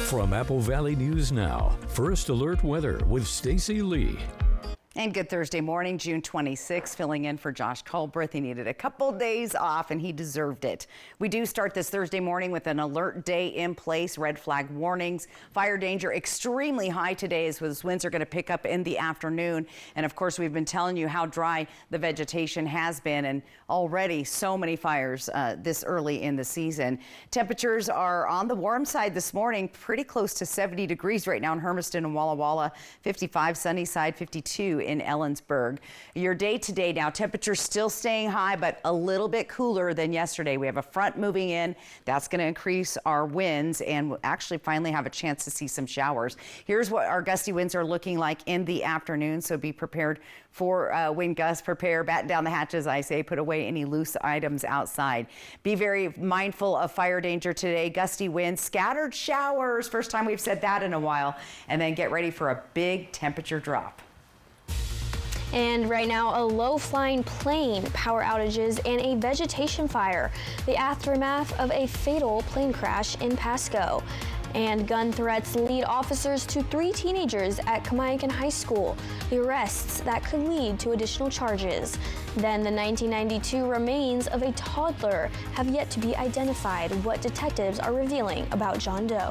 From Apple Valley News Now, First Alert Weather with Stacy Lee. And good Thursday morning, June 26, filling in for Josh Culbreth. He needed a couple days off and he deserved it. We do start this Thursday morning with an alert day in place, red flag warnings, fire danger extremely high today as those winds are going to pick up in the afternoon. And of course, we've been telling you how dry the vegetation has been and already so many fires this early in the season. Temperatures are on the warm side this morning, pretty close to 70 degrees right now in Hermiston and Walla Walla, 55 Sunnyside, 52 in Ellensburg. Your day today now, temperatures still staying high, but a little bit cooler than yesterday. We have a front moving in. That's going to increase our winds and we'll actually finally have a chance to see some showers. Here's what our gusty winds are looking like in the afternoon. So be prepared for wind gusts. Prepare, batten down the hatches, I say, put away any loose items outside. Be very mindful of fire danger today. Gusty winds, scattered showers. First time we've said that in a while. And then get ready for a big temperature drop. And right now, a low-flying plane, power outages, and a vegetation fire. The aftermath of a fatal plane crash in Pasco. And gun threats lead officers to 3 teenagers at Kamiakin High School. The arrests that could lead to additional charges. Then the 1992 remains of a toddler have yet to be identified. What detectives are revealing about John Doe.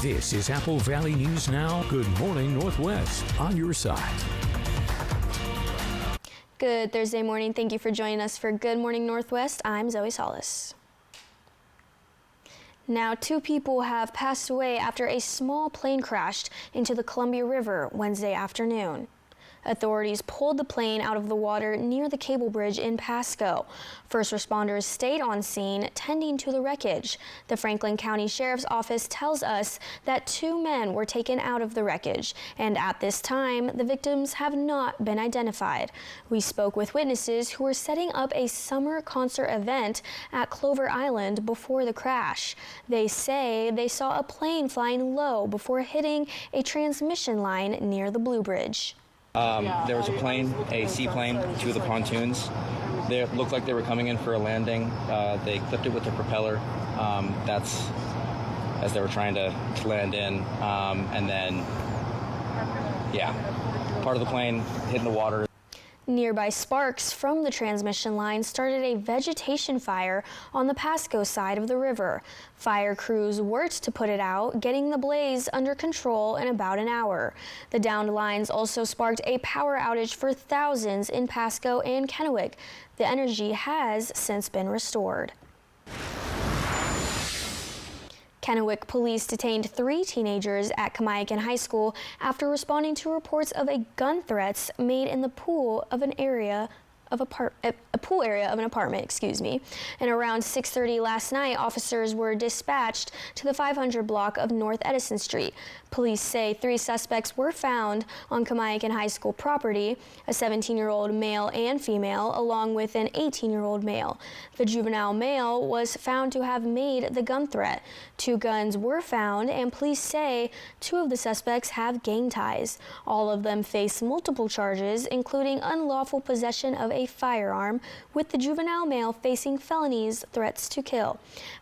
This is Apple Valley News Now. Good morning, Northwest, on your side. Good Thursday morning. Thank you for joining us for Good Morning Northwest. I'm Zoe Solis. Now, 2 people have passed away after a small plane crashed into the Columbia River Wednesday afternoon. Authorities pulled the plane out of the water near the cable bridge in Pasco. First responders stayed on scene, tending to the wreckage. The Franklin County Sheriff's Office tells us that 2 men were taken out of the wreckage, and at this time, the victims have not been identified. We spoke with witnesses who were setting up a summer concert event at Clover Island before the crash. They say they saw a plane flying low before hitting a transmission line near the Blue Bridge. There was a plane, a seaplane, 2 of the pontoons. They looked like they were coming in for a landing. They clipped it with the propeller. That's as they were trying to land in. And then, part of the plane hit in the water. Nearby sparks from the transmission line started a vegetation fire on the Pasco side of the river. Fire crews worked to put it out, getting the blaze under control in about an hour. The downed lines also sparked a power outage for thousands in Pasco and Kennewick. The energy has since been restored. Kennewick police detained 3 teenagers at Kamiakin High School after responding to reports of gun threats made in the pool of an area of a pool area of an apartment, And around 6:30 last night, officers were dispatched to the 500 block of North Edison Street. Police say 3 suspects were found on Kamiakin High School property, a 17-year-old male and female, along with an 18-year-old male. The juvenile male was found to have made the gun threat. 2 guns were found, and police say 2 of the suspects have gang ties. All of them face multiple charges, including unlawful possession of a firearm, with the juvenile male facing felonies, threats to kill.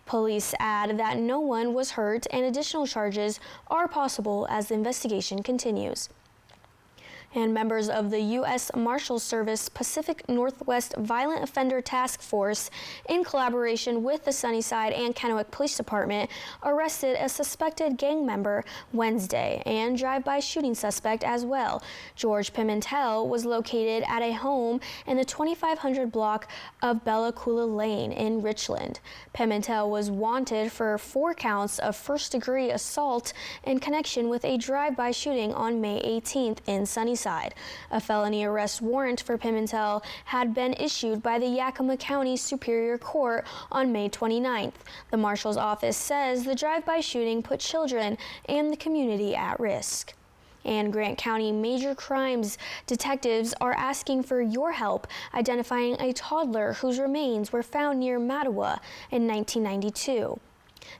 Police add that no one was hurt and additional charges are possible as the investigation continues. And members of the U.S. Marshals Service Pacific Northwest Violent Offender Task Force, in collaboration with the Sunnyside and Kennewick Police Department, arrested a suspected gang member Wednesday and drive-by shooting suspect as well. George Pimentel was located at a home in the 2500 block of Bella Coola Lane in Richland. Pimentel was wanted for 4 counts of first-degree assault in connection with a drive-by shooting on May 18th in Sunnyside. A felony arrest warrant for Pimentel had been issued by the Yakima County Superior Court on May 29th. The Marshal's office says the drive-by shooting put children and the community at risk. And Grant County Major Crimes detectives are asking for your help identifying a toddler whose remains were found near Mattawa in 1992.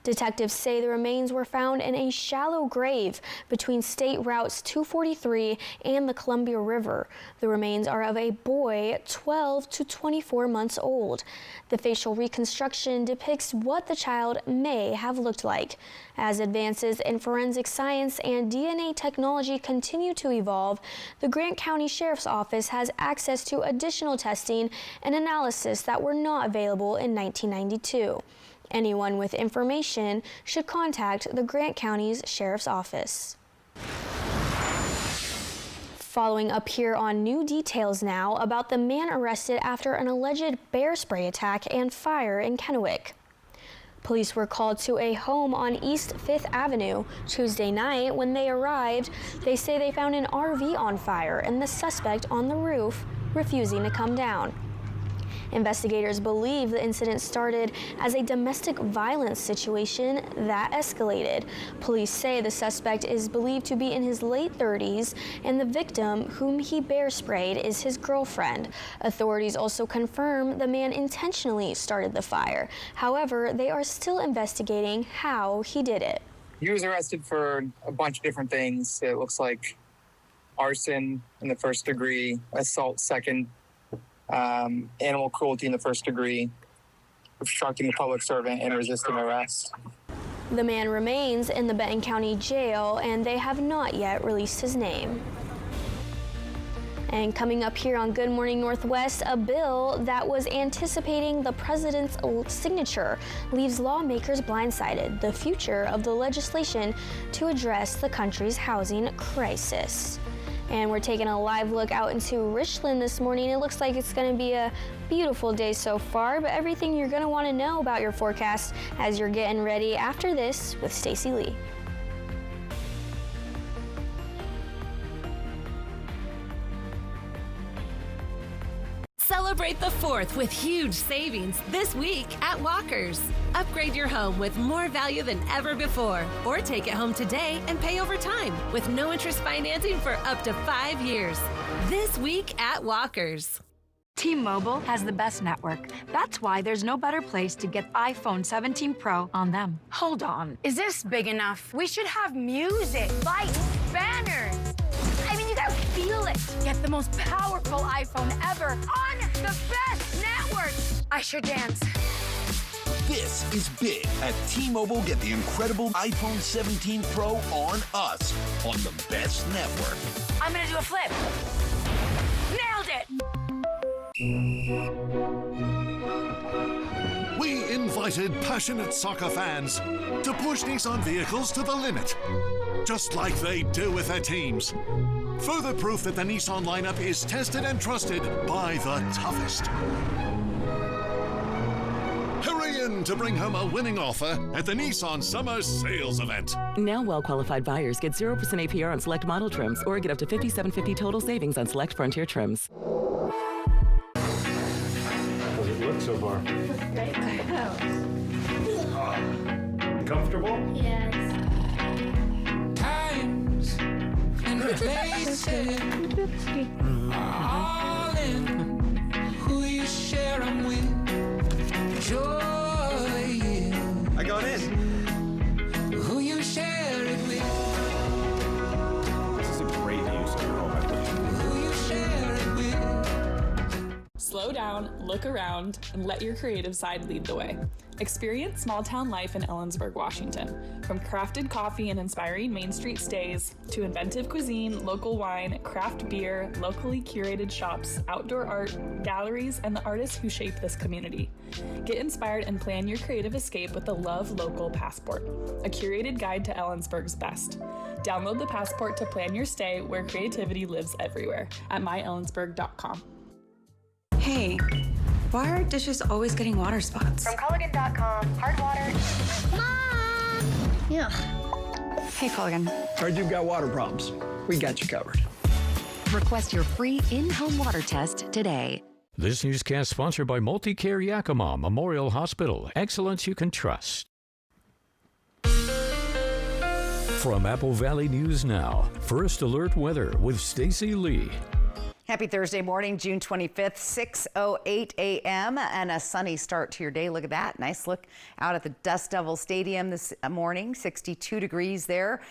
Detectives say the remains were found in a shallow grave between State Routes 243 and the Columbia River. The remains are of a boy 12 to 24 months old. The facial reconstruction depicts what the child may have looked like. As advances in forensic science and DNA technology continue to evolve, the Grant County Sheriff's Office has access to additional testing and analysis that were not available in 1992. Anyone with information should contact the Grant County's Sheriff's Office. Following up here on new details now about the man arrested after an alleged bear spray attack and fire in Kennewick. Police were called to a home on East 5th Avenue Tuesday night. When they arrived, they say they found an RV on fire and the suspect on the roof refusing to come down. Investigators believe the incident started as a domestic violence situation that escalated. Police say the suspect is believed to be in his late 30s and the victim, whom he bear sprayed, is his girlfriend. Authorities also confirm the man intentionally started the fire. However, they are still investigating how he did it. He was arrested for a bunch of different things. It looks like arson in the first degree, assault second, animal cruelty in the first degree, obstructing a public servant, and resisting arrest. The man remains in the Benton County Jail, and they have not yet released his name. And coming up here on Good Morning Northwest, a bill that was anticipating the president's signature leaves lawmakers blindsided. The future of the legislation to address the country's housing crisis. And we're taking a live look out into Richland this morning. It looks like it's going to be a beautiful day so far, but everything you're going to want to know about your forecast as you're getting ready after this with Stacy Lee. Celebrate the 4th with huge savings this week at Walker's. Upgrade your home with more value than ever before, or take it home today and pay over time with no interest financing for up to 5 years. This week at Walker's. T-Mobile has the best network. That's why there's no better place to get iPhone 17 Pro on them. Hold on. Is this big enough? We should have music, lights, banners. I mean, you gotta feel it. Get the most powerful iPhone ever on the best network. I sure dance. This is big. At T-Mobile, get the incredible iPhone 17 Pro on us on the best network. I'm gonna do a flip. Nailed it. We invited passionate soccer fans to push Nissan vehicles to the limit, just like they do with their teams. Further proof that the Nissan lineup is tested and trusted by the toughest. Hurry in to bring home a winning offer at the Nissan Summer Sales Event. Now well-qualified buyers get 0% APR on select model trims or get up to $5,750 total savings on select Frontier trims. How's it look so far? Great. Comfortable? Yes. Times and places all in who you share them with. Joy, I got in. who you share it with. This is a great use of your home equity. Who you share it with. Slow down, look around, and let your creative side lead the way. Experience small town life in Ellensburg, Washington. From crafted coffee and inspiring Main Street stays, to inventive cuisine, local wine, craft beer, locally curated shops, outdoor art, galleries, and the artists who shape this community. Get inspired and plan your creative escape with the Love Local Passport, a curated guide to Ellensburg's best. Download the Passport to plan your stay where creativity lives everywhere at myellensburg.com. Hey, why are dishes always getting water spots? From Culligan.com, hard water. Mom! Yeah. Hey, Culligan. Heard you've got water problems. We got you covered. Request your free in-home water test today. This newscast sponsored by Multicare Yakima Memorial Hospital. Excellence you can trust. From Apple Valley News Now, First Alert Weather with Stacy Lee. Happy Thursday morning, June 25th, 6:08 a.m. and a sunny start to your day. Look at that. Nice look out at the Dust Devil Stadium this morning, 62 degrees there.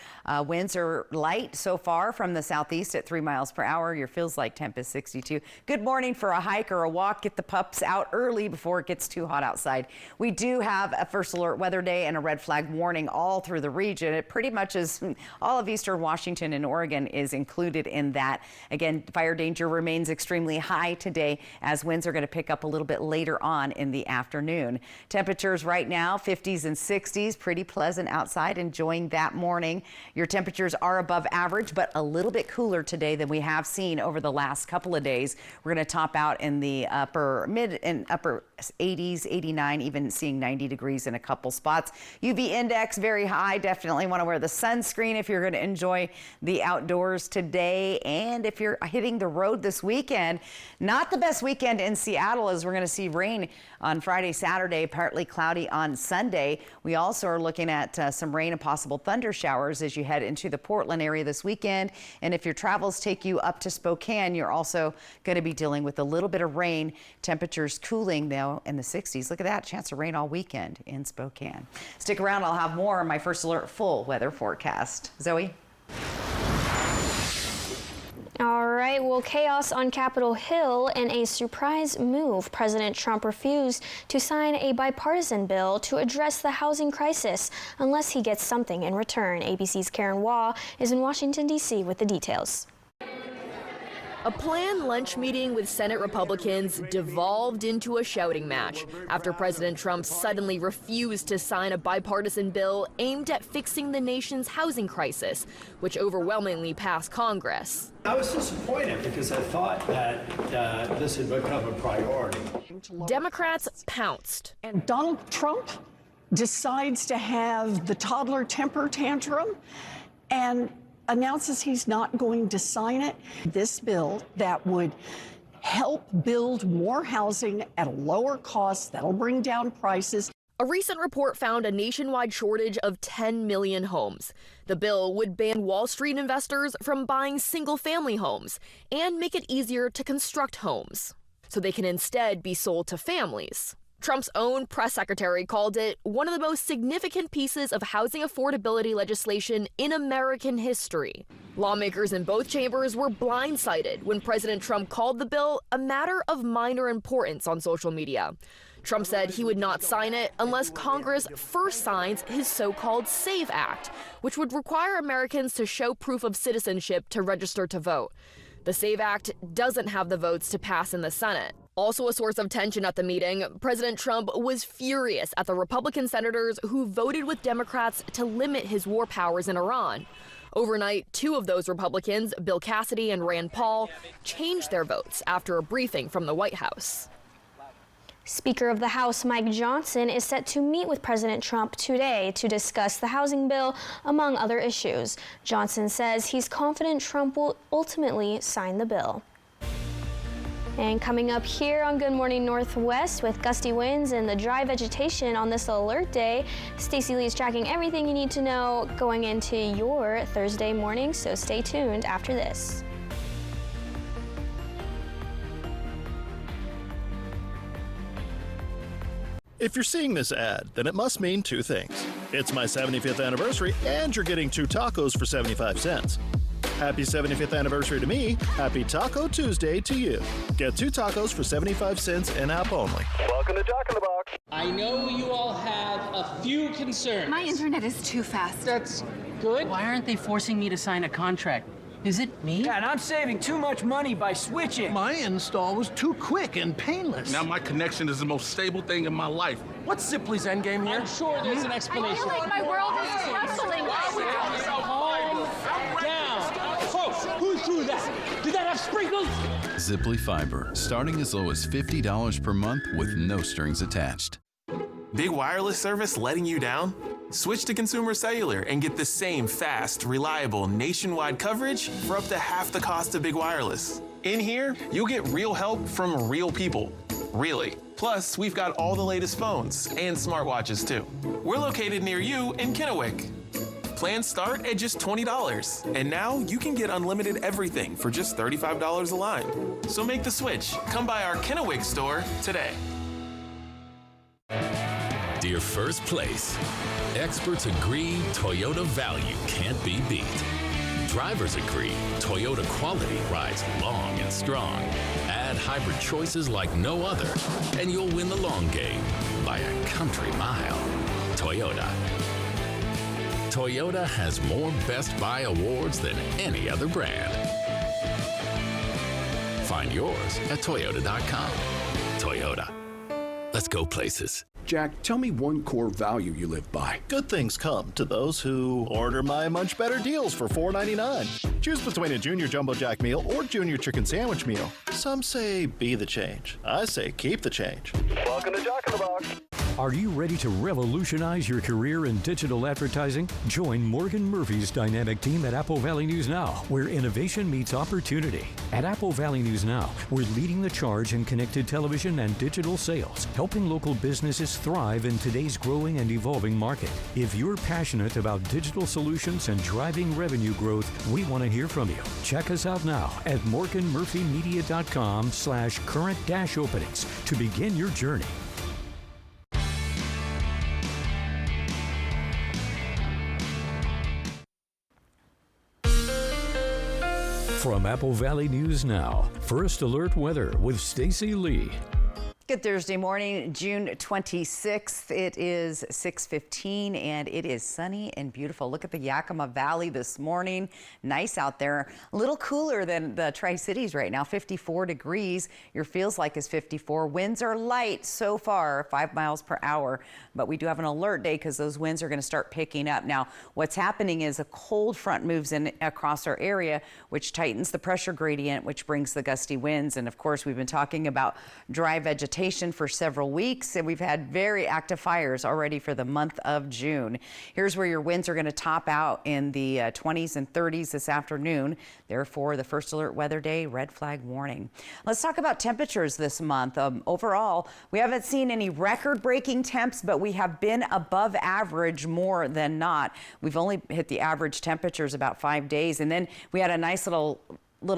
Winds are light so far from the southeast at 3 miles per hour. Your feels like temp is 62. Good morning for a hike or a walk. Get the pups out early before it gets too hot outside. We do have a first alert weather day and a red flag warning all through the region. It pretty much is all of eastern Washington and Oregon is included in that. Again, fire danger remains extremely high today as winds are going to pick up a little bit later on in the afternoon. Temperatures right now 50s and 60s, pretty pleasant outside, enjoying that morning. Your temperatures are above average, but a little bit cooler today than we have seen over the last couple of days. We're going to top out in the mid and upper 80s, 89, even seeing 90 degrees in a couple spots. UV index very high. Definitely want to wear the sunscreen if you're going to enjoy the outdoors today. And if you're hitting the road this weekend, not the best weekend in Seattle as we're going to see rain on Friday, Saturday, partly cloudy on Sunday. We also are looking at some rain and possible thunder showers as you head into the Portland area this weekend. And if your travels take you up to Spokane, you're also going to be dealing with a little bit of rain. Temperatures cooling though in the 60s. Look at that, chance of rain all weekend in Spokane. Stick around, I'll have more on my First Alert full weather forecast. Zoe? All right, well, chaos on Capitol Hill in a surprise move. President Trump refused to sign a bipartisan bill to address the housing crisis unless he gets something in return. ABC's Karen Waugh is in Washington, D.C. with the details. A planned lunch meeting with Senate Republicans devolved into a shouting match after President Trump suddenly refused to sign a bipartisan bill aimed at fixing the nation's housing crisis, which overwhelmingly passed Congress. I was disappointed because I thought that this had become a priority. Democrats pounced. And Donald Trump decides to have the toddler temper tantrum and announces he's not going to sign it. This bill that would help build more housing at a lower cost, that'll bring down prices. A recent report found a nationwide shortage of 10 million homes. The bill would ban Wall Street investors from buying single-family homes and make it easier to construct homes, so they can instead be sold to families. Trump's own press secretary called it one of the most significant pieces of housing affordability legislation in American history. Lawmakers in both chambers were blindsided when President Trump called the bill a matter of minor importance on social media. Trump said he would not sign it unless Congress first signs his so-called SAVE Act, which would require Americans to show proof of citizenship to register to vote. The SAVE Act doesn't have the votes to pass in the Senate. Also a source of tension at the meeting, President Trump was furious at the Republican senators who voted with Democrats to limit his war powers in Iran. Overnight, two of those Republicans, Bill Cassidy and Rand Paul, changed their votes after a briefing from the White House. Speaker of the House Mike Johnson is set to meet with President Trump today to discuss the housing bill, among other issues. Johnson says he's confident Trump will ultimately sign the bill. And coming up here on Good Morning Northwest with gusty winds and the dry vegetation on this alert day, Stacey Lee is tracking everything you need to know going into your Thursday morning, so stay tuned after this. If you're seeing this ad, then it must mean two things. It's my 75th anniversary, and you're getting 2 tacos for 75 cents. Happy 75th anniversary to me. Happy Taco Tuesday to you. Get 2 tacos for 75 cents in-app only. Welcome to Jack in the Box. I know you all have a few concerns. My internet is too fast. That's good. Why aren't they forcing me to sign a contract? Is it me? Yeah, and I'm saving too much money by switching. My install was too quick and painless. Now my connection is the most stable thing in my life. What's Zipley's endgame here? I'm sure there's an explanation. I feel like my world is crumbling. Calm down. Folks, who threw that? Did that have sprinkles? Zipley Fiber, starting as low as $50 per month with no strings attached. Big wireless service letting you down? Switch to Consumer Cellular and get the same fast, reliable, nationwide coverage for up to half the cost of Big Wireless. In here, you'll get real help from real people. Really. Plus, we've got all the latest phones and smartwatches too. We're located near you in Kennewick. Plans start at just $20. And now you can get unlimited everything for just $35 a line. So make the switch. Come by our Kennewick store today. Dear First Place, experts agree Toyota value can't be beat. Drivers agree Toyota quality rides long and strong. Add hybrid choices like no other, and you'll win the long game by a country mile. Toyota. Toyota has more Best Buy awards than any other brand. Find yours at Toyota.com. Toyota. Let's go places. Jack, tell me one core value you live by. Good things come to those who order my much better deals for $4.99. Choose between a Junior Jumbo Jack meal or Junior Chicken Sandwich meal. Some say be the change. I say keep the change. Welcome to Jack in the Box. Are you ready to revolutionize your career in digital advertising? Join Morgan Murphy's dynamic team at Apple Valley News Now, where innovation meets opportunity. At Apple Valley News Now, we're leading the charge in connected television and digital sales, helping local businesses thrive in today's growing and evolving market. If you're passionate about digital solutions and driving revenue growth, we want to hear from you. Check us out now at morganmurphymedia.com/current-openings to begin your journey. From Apple Valley News Now, First Alert Weather with Stacy Lee. Good Thursday morning, June 26th. It is 6:15 and it is sunny and beautiful. Look at the Yakima Valley this morning. Nice out there. A little cooler than the Tri-Cities right now, 54 degrees. Your feels like is 54. Winds are light so far, 5 miles per hour, but we do have an alert day because those winds are going to start picking up. Now, what's happening is a cold front moves in across our area, which tightens the pressure gradient, which brings the gusty winds. And of course, we've been talking about dry vegetation for several weeks, and we've had very active fires already for the month of June. Here's where your winds are going to top out in the 20s and 30s this afternoon. Therefore, the First Alert Weather Day red flag warning. Let's talk about temperatures this month. Overall, we haven't seen any record-breaking temps, but we have been above average more than not. We've only hit the average temperatures about 5 days, and then we had a nice little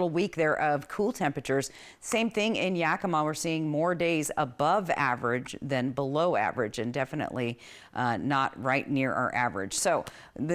week there of cool temperatures. Same thing in Yakima. We're seeing more days above average than below average, and definitely not right near our average. So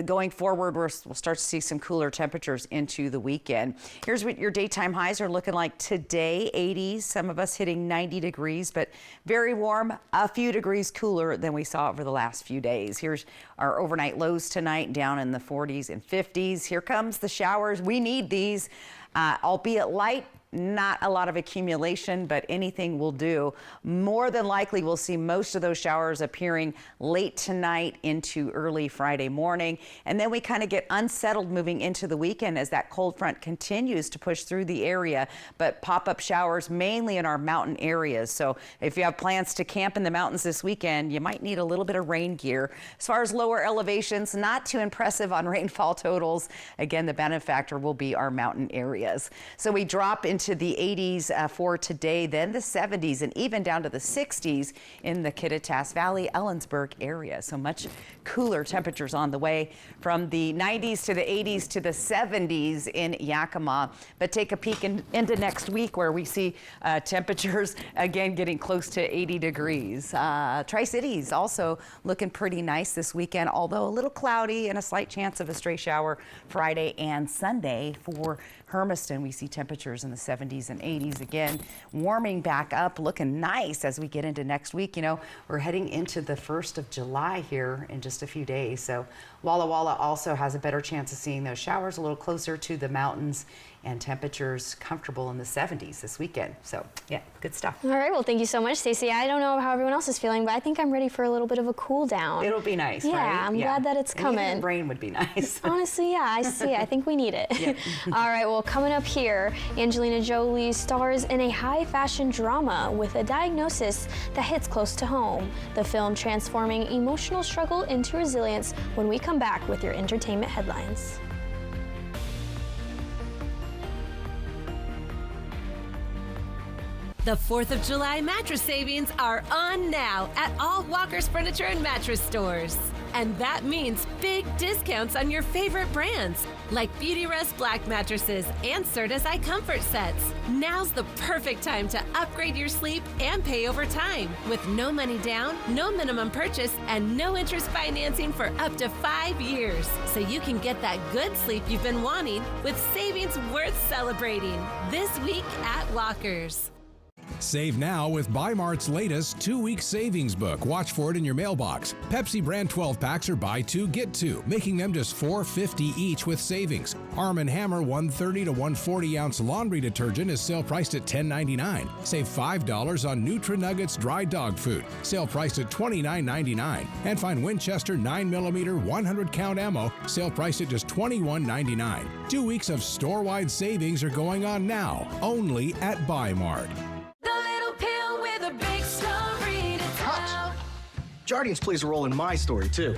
going forward, we'll start to see some cooler temperatures into the weekend. Here's what your daytime highs are looking like today. 80s, some of us hitting 90 degrees, but very warm, a few degrees cooler than we saw over the last few days. Here's our overnight lows tonight, down in the 40s and 50s. Here comes the showers. We need these. Albeit light, not a lot of accumulation, but anything will do. More than likely, we'll see most of those showers appearing late tonight into early Friday morning. And then we kind of get unsettled moving into the weekend as that cold front continues to push through the area, but pop-up showers mainly in our mountain areas. So if you have plans to camp in the mountains this weekend, you might need a little bit of rain gear. As far as lower elevations, not too impressive on rainfall totals. Again, the benefactor will be our mountain areas. So we drop into the 80s for today, then the 70s, and even down to the 60s in the Kittitas Valley, Ellensburg area. So much cooler temperatures on the way, from the 90s to the 80s to the 70s in Yakima. But take a peek into next week, where we see temperatures again getting close to 80 degrees. Tri-Cities also looking pretty nice this weekend, although a little cloudy and a slight chance of a stray shower Friday and Sunday. For Hermiston, we see temperatures in the 70s and 80s again, warming back up, looking nice as we get into next week. You know, we're heading into the 1st of July here in just a few days. So Walla Walla also has a better chance of seeing those showers a little closer to the mountains, and temperatures comfortable in the 70s this weekend. So yeah, good stuff. All right, well, thank you so much, Stacey. I don't know how everyone else is feeling, but I think I'm ready for a little bit of a cool down. It'll be nice, yeah, right? I'm glad that it's coming. And rain would be nice. Honestly, yeah, I see. I think we need it. Yep. All right, well, coming up here, Angelina Jolie stars in a high fashion drama with a diagnosis that hits close to home. The film transforming emotional struggle into resilience, when we come back with your entertainment headlines. The 4th of July mattress savings are on now at all Walker's Furniture and Mattress stores. And that means big discounts on your favorite brands, like Beautyrest Black mattresses and Certus iComfort sets. Now's the perfect time to upgrade your sleep and pay over time with no money down, no minimum purchase, and no interest financing for up to 5 years. So you can get that good sleep you've been wanting with savings worth celebrating this week at Walker's. Save now with Bi-Mart's latest 2-week savings book. Watch for it in your mailbox. Pepsi brand 12-packs are buy 2, get 2, making them just $4.50 each with savings. Arm & Hammer 130 to 140 ounce laundry detergent is sale priced at $10.99. Save $5 on Nutri-Nuggets dry dog food, sale priced at $29.99. And find Winchester 9mm 100 count ammo, sale priced at just $21.99. 2 weeks of store-wide savings are going on now, only at Bi-Mart. Jardiance plays a role in my story, too.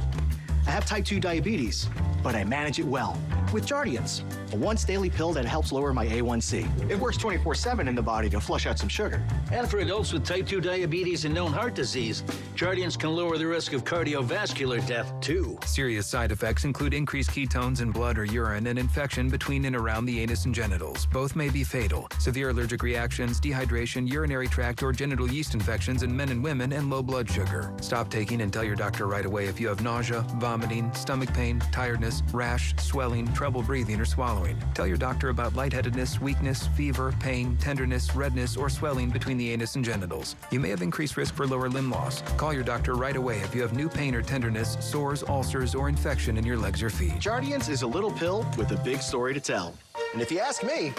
I have type 2 diabetes, but I manage it well with Jardiance, a once-daily pill that helps lower my A1C. It works 24/7 in the body to flush out some sugar. And for adults with type 2 diabetes and known heart disease, Jardiance can lower the risk of cardiovascular death, too. Serious side effects include increased ketones in blood or urine and infection between and around the anus and genitals. Both may be fatal. Severe allergic reactions, dehydration, urinary tract or genital yeast infections in men and women, and low blood sugar. Stop taking and tell your doctor right away if you have nausea, vomiting, stomach pain, tiredness, rash, swelling, trouble breathing or swallowing. Tell your doctor about lightheadedness, weakness, fever, pain, tenderness, redness, or swelling between the anus and genitals. You may have increased risk for lower limb loss. Call your doctor right away if you have new pain or tenderness, sores, ulcers, or infection in your legs or feet. Jardiance is a little pill with a big story to tell. And if you ask me,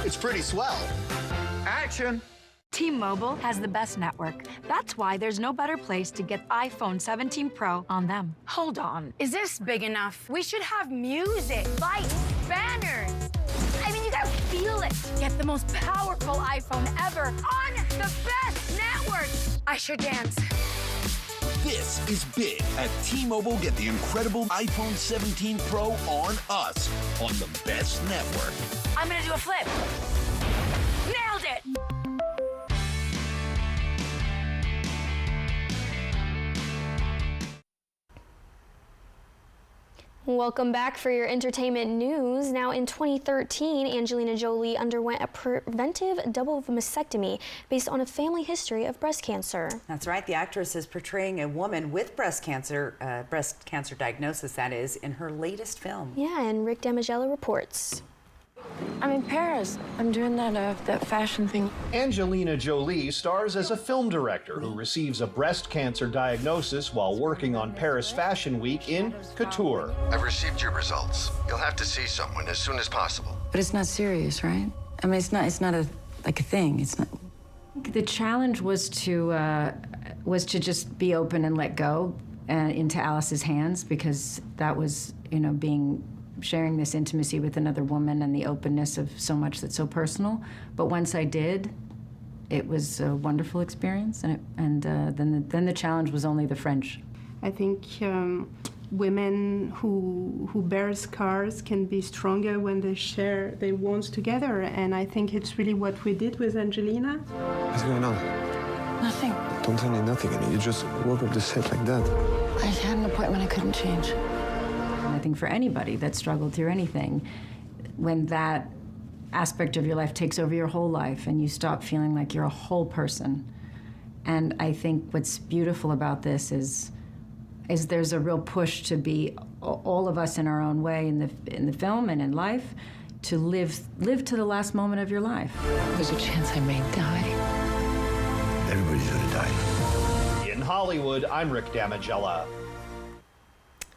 it's pretty swell. Action! T-Mobile has the best network. That's why there's no better place to get iPhone 17 Pro on them. Hold on. Is this big enough? We should have music, lights, banners. I mean, you gotta feel it. Get the most powerful iPhone ever on the best network. I should dance. This is big. At T-Mobile, get the incredible iPhone 17 Pro on us, on the best network. I'm gonna do a flip. Nailed it. Welcome back for your entertainment news. Now, in 2013, Angelina Jolie underwent a preventive double mastectomy based on a family history of breast cancer. That's right. The actress is portraying a woman with breast cancer diagnosis, that is, in her latest film. Yeah, and Rick Damigella reports. I'm in Paris. I'm doing that fashion thing. Angelina Jolie stars as a film director who receives a breast cancer diagnosis while working on Paris Fashion Week in Couture. I've received your results. You'll have to see someone as soon as possible. But it's not serious, right? I mean, it's not a thing. It's not. The challenge was to just be open and let go into Alice's hands, because that was, sharing this intimacy with another woman and the openness of so much that's so personal. But once I did, it was a wonderful experience, and then the challenge was only the French. I think women who bear scars can be stronger when they share their wounds together, and I think it's really what we did with Angelina. What's going on? Nothing. Don't tell me nothing. I mean, you just woke up the set like that. I had an appointment I couldn't change. I think for anybody that struggled through anything, when that aspect of your life takes over your whole life and you stop feeling like you're a whole person. And I think what's beautiful about this is there's a real push to be all of us in our own way in the film and in life, to live to the last moment of your life. There's a chance I may die. Everybody's gonna die. In Hollywood, I'm Rick Damigella.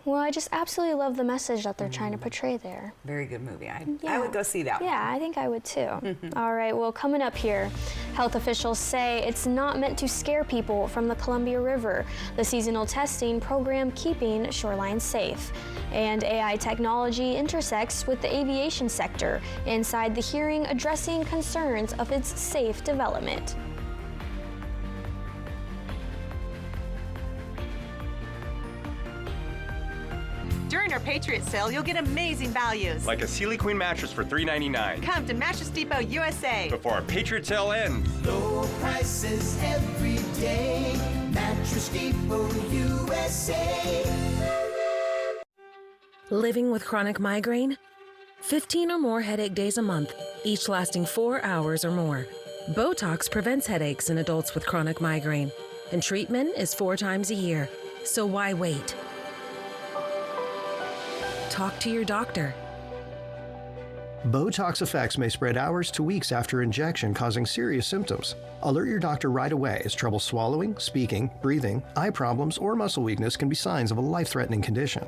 Well, I just absolutely love the message that they're trying to portray there. Very good movie. I would go see that one. Yeah, I think I would too. All right, well, coming up here, health officials say it's not meant to scare people from the Columbia River. The seasonal testing program keeping shorelines safe. And AI technology intersects with the aviation sector inside the hearing addressing concerns of its safe development. During our Patriot sale, you'll get amazing values. Like a Sealy Queen mattress for $3.99. Come to Mattress Depot USA before our Patriot sale ends. Low prices every day. Mattress Depot USA. Living with chronic migraine? 15 or more headache days a month, each lasting 4 hours or more. Botox prevents headaches in adults with chronic migraine, and treatment is 4 times a year. So why wait? Talk to your doctor. Botox effects may spread hours to weeks after injection, causing serious symptoms. Alert your doctor right away, as trouble swallowing, speaking, breathing, eye problems, or muscle weakness can be signs of a life-threatening condition.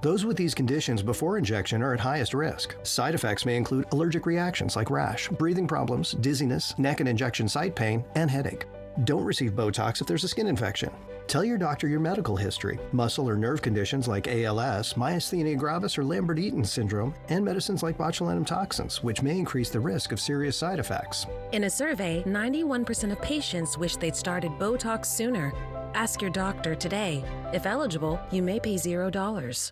Those with these conditions before injection are at highest risk. Side effects may include allergic reactions like rash, breathing problems, dizziness, neck and injection site pain, and headache. Don't receive Botox if there's a skin infection. Tell your doctor your medical history, muscle or nerve conditions like ALS, myasthenia gravis or Lambert-Eaton syndrome, and medicines like botulinum toxins, which may increase the risk of serious side effects. In a survey, 91% of patients wish they'd started Botox sooner. Ask your doctor today. If eligible, you may pay $0.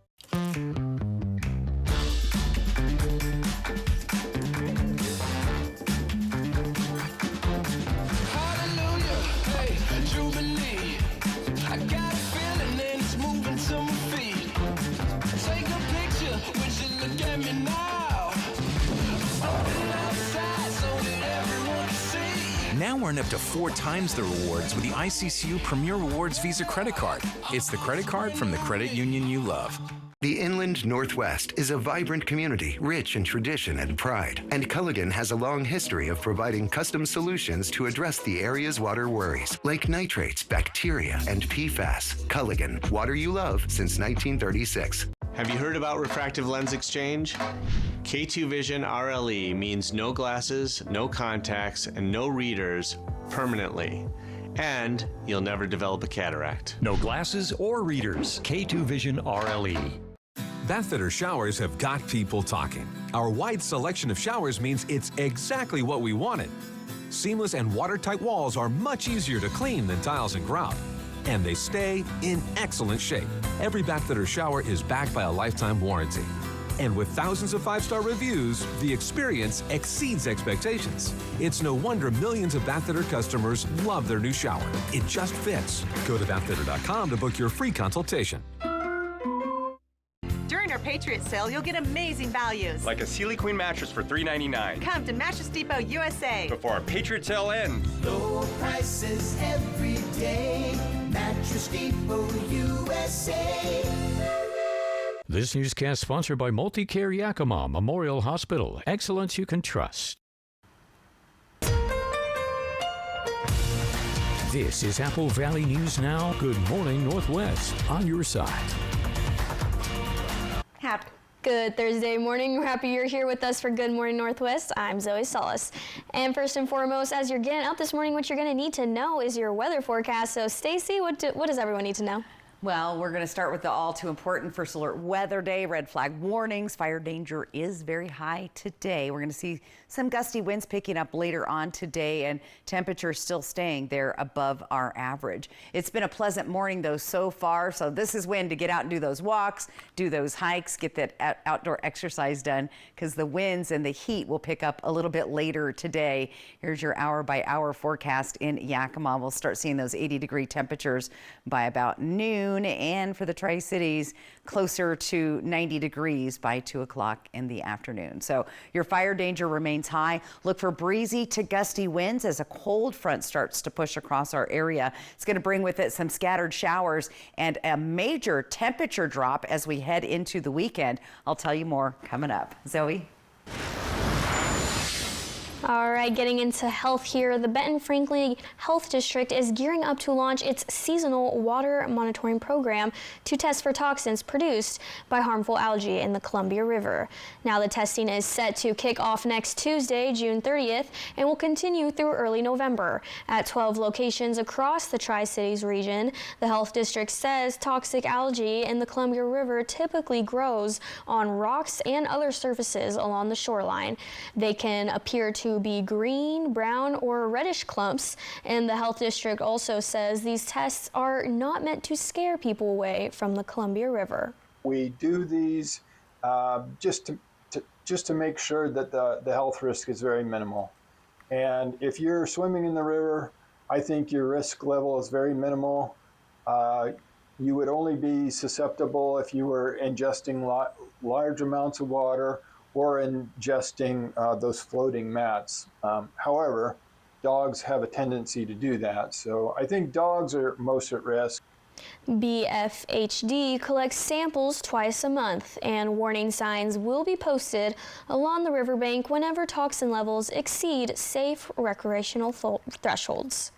Now earn up to 4 times the rewards with the ICCU Premier Rewards Visa credit card. It's the credit card from the credit union you love. The Inland Northwest is a vibrant community, rich in tradition and pride. And Culligan has a long history of providing custom solutions to address the area's water worries, like nitrates, bacteria, and PFAS. Culligan, water you love since 1936. Have you heard about refractive lens exchange? K2 Vision RLE means no glasses, no contacts, and no readers permanently. And you'll never develop a cataract. No glasses or readers. K2 Vision RLE. Bathfitter showers have got people talking. Our wide selection of showers means it's exactly what we wanted. Seamless and watertight walls are much easier to clean than tiles and grout. And they stay in excellent shape. Every Bathfitter shower is backed by a lifetime warranty. And with thousands of 5-star reviews, the experience exceeds expectations. It's no wonder millions of Bathfitter customers love their new shower. It just fits. Go to bathfitter.com to book your free consultation. During our Patriot sale, you'll get amazing values. Like a Sealy Queen mattress for $3.99. Come to Mattress Depot USA before our Patriot sale ends. Low prices every day. Mattress Depot USA. This newscast sponsored by Multicare Yakima Memorial Hospital. Excellence you can trust. This is Apple Valley News Now. Good morning, Northwest. On your side. Good Thursday morning. We're happy you're here with us for Good Morning Northwest. I'm Zoe Solis. And first and foremost, as you're getting up this morning, what you're going to need to know is your weather forecast. So, Stacy, what does everyone need to know? Well, we're going to start with the all too important First Alert Weather Day. Red flag warnings. Fire danger is very high today. We're going to see some gusty winds picking up later on today, and temperatures still staying there above our average. It's been a pleasant morning, though, so far. So this is when to get out and do those walks, do those hikes, get that outdoor exercise done, because the winds and the heat will pick up a little bit later today. Here's your hour-by-hour forecast in Yakima. We'll start seeing those 80-degree temperatures by about noon. And for the Tri-Cities, closer to 90 degrees by 2 o'clock in the afternoon. So your fire danger remains high. Look for breezy to gusty winds as a cold front starts to push across our area. It's going to bring with it some scattered showers and a major temperature drop as we head into the weekend. I'll tell you more coming up. Zoe? All right, getting into health here. The Benton Franklin Health District is gearing up to launch its seasonal water monitoring program to test for toxins produced by harmful algae in the Columbia River. Now the testing is set to kick off next Tuesday, June 30th, and will continue through early November. At 12 locations across the Tri-Cities region, the health district says toxic algae in the Columbia River typically grows on rocks and other surfaces along the shoreline. They can appear to be green, brown, or reddish clumps, and the health district also says these tests are not meant to scare people away from the Columbia River. We do these just to make sure that the health risk is very minimal. And if you're swimming in the river I think your risk level is very minimal. You would only be susceptible if you were ingesting large amounts of water or ingesting those floating mats. However, dogs have a tendency to do that. So I think dogs are most at risk. BFHD collects samples twice a month, and warning signs will be posted along the riverbank whenever toxin levels exceed safe recreational thresholds.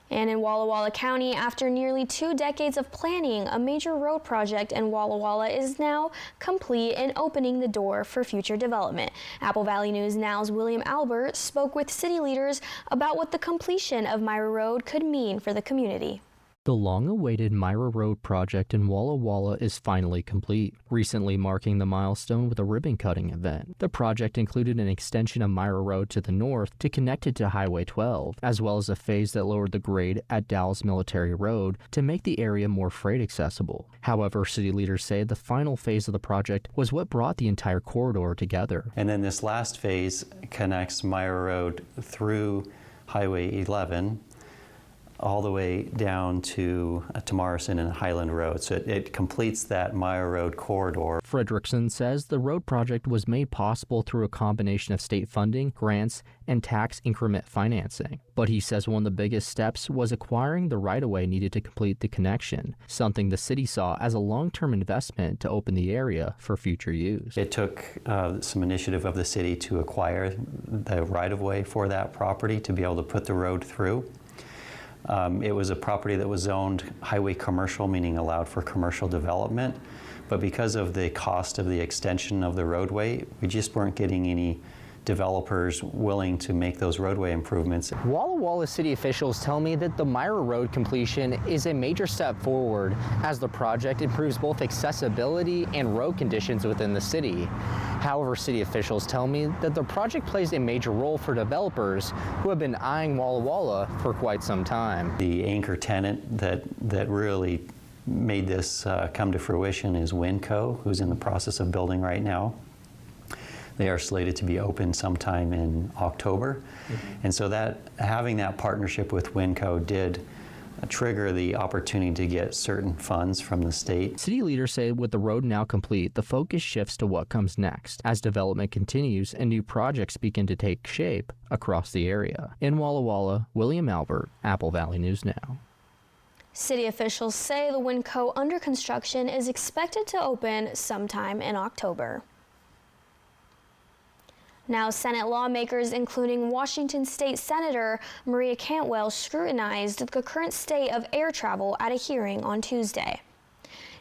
And in Walla Walla County, after nearly 2 decades of planning, a major road project in Walla Walla is now complete and opening the door for future development. Apple Valley News Now's William Albert spoke with city leaders about what the completion of Myra Road could mean for the community. The long-awaited Myra Road project in Walla Walla is finally complete, recently marking the milestone with a ribbon-cutting event. The project included an extension of Myra Road to the north to connect it to Highway 12, as well as a phase that lowered the grade at Dallas Military Road to make the area more freight accessible. However, city leaders say the final phase of the project was what brought the entire corridor together. And then this last phase connects Myra Road through Highway 11 all the way down to Morrison and Highland Road. So it completes that Myra Road corridor. Fredrickson says the road project was made possible through a combination of state funding, grants, and tax increment financing. But he says one of the biggest steps was acquiring the right-of-way needed to complete the connection, something the city saw as a long-term investment to open the area for future use. It took some initiative of the city to acquire the right-of-way for that property to be able to put the road through. It was a property that was zoned highway commercial, meaning allowed for commercial development. But because of the cost of the extension of the roadway, we just weren't getting any developers willing to make those roadway improvements. Walla Walla city officials tell me that the Myra Road completion is a major step forward as the project improves both accessibility and road conditions within the city. However, city officials tell me that the project plays a major role for developers who have been eyeing Walla Walla for quite some time. The anchor tenant that really made this come to fruition is Winco, who's in the process of building right now. They are slated to be open sometime in October. And so that having that partnership with Winco did trigger the opportunity to get certain funds from the state. City leaders say with the road now complete, the focus shifts to what comes next as development continues and new projects begin to take shape across the area. In Walla Walla, William Albert, Apple Valley News Now. City officials say the Winco under construction is expected to open sometime in October. Now, Senate lawmakers, including Washington State Senator Maria Cantwell, scrutinized the current state of air travel at a hearing on Tuesday.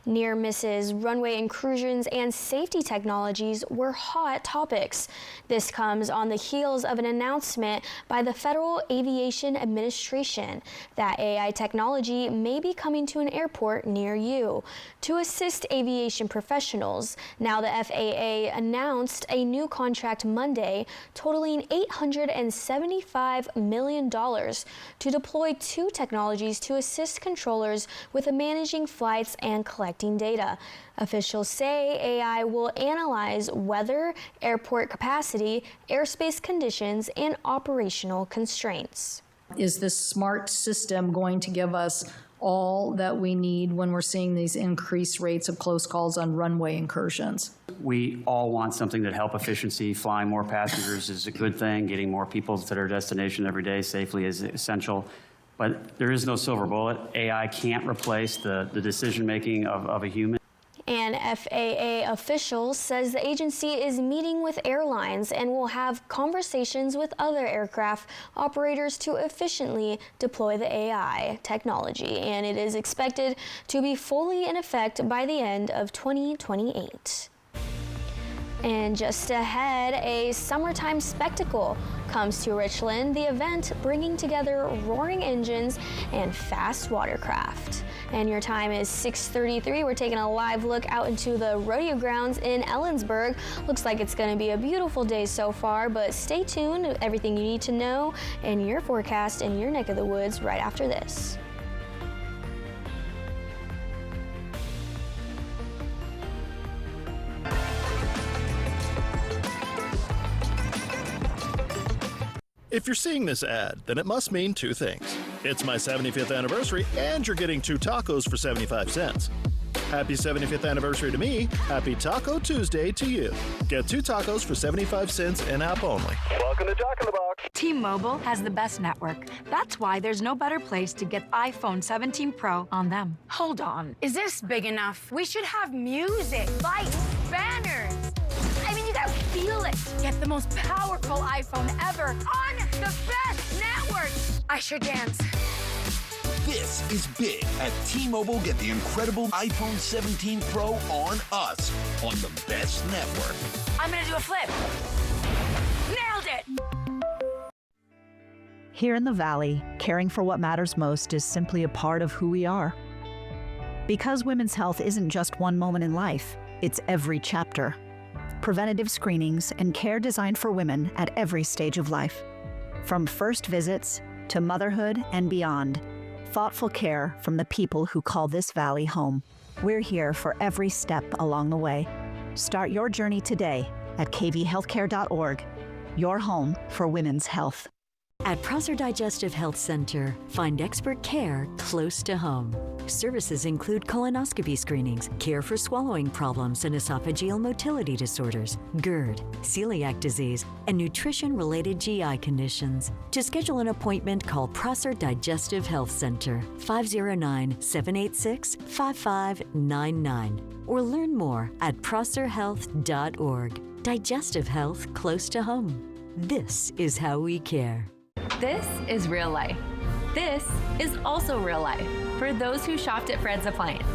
Near misses, runway intrusions, and safety technologies were hot topics. This comes on the heels of an announcement by the Federal Aviation Administration that AI technology may be coming to an airport near you. To assist aviation professionals, now the FAA announced a new contract Monday totaling $875 million to deploy 2 technologies to assist controllers with managing flights and collecting data. Officials say AI will analyze weather, airport capacity, airspace conditions, and operational constraints. Is this smart system going to give us all that we need when we're seeing these increased rates of close calls on runway incursions? We all want something that help efficiency. Flying more passengers is a good thing. Getting more people to their destination every day safely is essential. But there is no silver bullet. AI can't replace the decision-making of a human. An FAA official says the agency is meeting with airlines and will have conversations with other aircraft operators to efficiently deploy the AI technology, and it is expected to be fully in effect by the end of 2028. And just ahead, a summertime spectacle comes to Richland, the event bringing together roaring engines and fast watercraft. And your time is 6:33. We're taking a live look out into the rodeo grounds in Ellensburg. Looks like it's going to be a beautiful day so far, but stay tuned. Everything you need to know in your forecast in your neck of the woods right after this. If If you're seeing this ad, then it must mean two things. It's my 75th anniversary, and you're getting 2 tacos for 75 cents. Happy 75th anniversary to me. Happy Taco Tuesday to you. Get 2 tacos for 75 cents in-app only. Welcome to Jack in the Box. T-Mobile has the best network. That's why there's no better place to get iPhone 17 Pro on them. Hold on. Is this big enough? We should have music, lights, banners. I mean, you gotta feel it. Get the most powerful iPhone ever on the best network. I should dance. This is big. At T-Mobile, get the incredible iPhone 17 Pro on us, on the best network. I'm gonna do a flip. Nailed it! Here in the Valley, caring for what matters most is simply a part of who we are. Because women's health isn't just one moment in life, it's every chapter. Preventative screenings and care designed for women at every stage of life. From first visits to motherhood and beyond, thoughtful care from the people who call this valley home. We're here for every step along the way. Start your journey today at kvhealthcare.org, your home for women's health. At Prosser Digestive Health Center, find expert care close to home. Services include colonoscopy screenings, care for swallowing problems and esophageal motility disorders, GERD, celiac disease, and nutrition-related GI conditions. To schedule an appointment, call Prosser Digestive Health Center, 509-786-5599, or learn more at prosserhealth.org. Digestive health close to home. This is how we care. This is real life. This is also real life for those who shopped at Fred's Appliance.